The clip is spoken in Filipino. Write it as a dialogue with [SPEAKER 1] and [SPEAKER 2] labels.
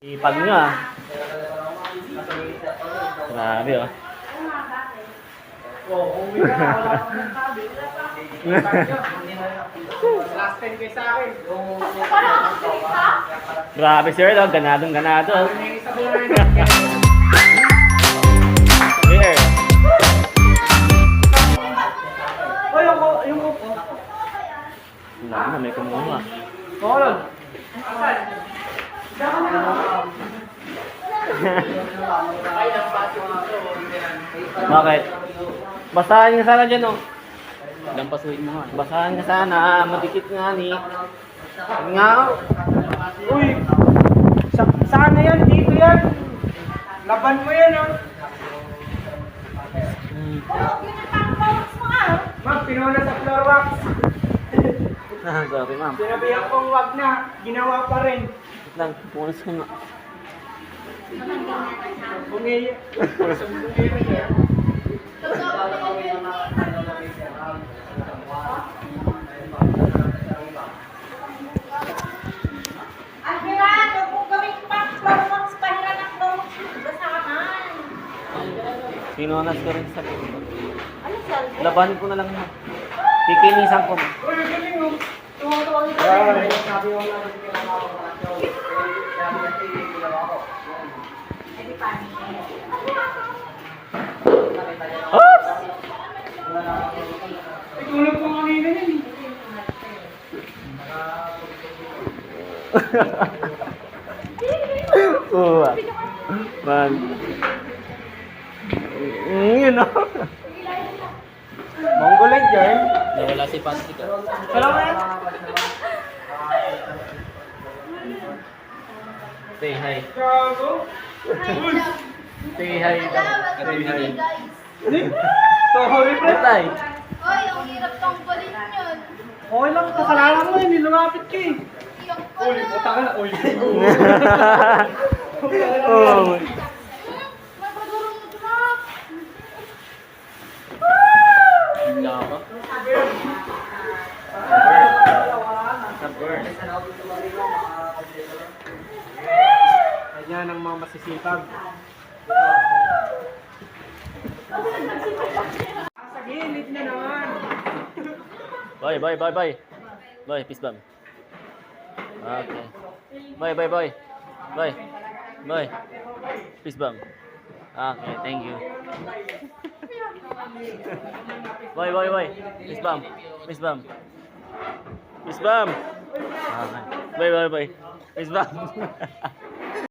[SPEAKER 1] Ipag nyo ah. Grabe oh.
[SPEAKER 2] Last 10 kayo sa akin.
[SPEAKER 1] Grabe sir, oh. Ganadong ganado. Here.
[SPEAKER 2] Oy, yung upo.
[SPEAKER 1] Wala na, may kumuha.
[SPEAKER 2] Oo.
[SPEAKER 1] Bakit? Basahan ka sana dyan oh.
[SPEAKER 3] Lampasuin mo nga.
[SPEAKER 1] Basahan ka sana, madikit nga ni. Sabi nga oh.
[SPEAKER 2] Uy, saan na yan? Dito yan. Laban mo yan, oh. Ma'am, pinuna sa floor wax.
[SPEAKER 1] Sorry ma'am.
[SPEAKER 2] Sinabihan kong wag na, ginawa pa rin.
[SPEAKER 1] Wait lang, punas ko nga.
[SPEAKER 2] Bungi. Bungi rin yan.
[SPEAKER 1] Sinunas ko rin sa labanin ko na lang mo. Kikinisan ko.
[SPEAKER 2] Uy, galing mo. Tumatawa niyo. Sabi ko na rin ginawa ko.
[SPEAKER 1] Oops!
[SPEAKER 2] Itulog ko kanina yan eh.
[SPEAKER 1] Oo ah. Man. Yun know.
[SPEAKER 2] Mongolid yan.
[SPEAKER 3] Nawala si Pansy ka.
[SPEAKER 2] Salamat.
[SPEAKER 1] Say hi.
[SPEAKER 2] Gago.
[SPEAKER 1] Say hi. Say hi.
[SPEAKER 2] Sorry, pre.
[SPEAKER 1] Tay.
[SPEAKER 4] Ay, ang hirap tanggalin yun.
[SPEAKER 2] Okay lang, kasalanan mo eh. Nilumapit ka eh.
[SPEAKER 4] Iyak ka
[SPEAKER 2] Uy,
[SPEAKER 4] na.
[SPEAKER 2] puta ka na. Uy.
[SPEAKER 1] Oh.
[SPEAKER 4] Magpagurong mo drop.
[SPEAKER 3] Wala ka.
[SPEAKER 2] Ayan ang mga masisipag. Sa gilid na naman.
[SPEAKER 1] Bye, bye, bye, bye. Bye, peace bomb. Okay. Bye, bye, bye. Bye. Bye. Peace bomb. Okay, thank you. Bye, bye, bye. Peace bomb. Peace bomb. Peace bomb. Okay. Bye, bye, bye. Peace bomb.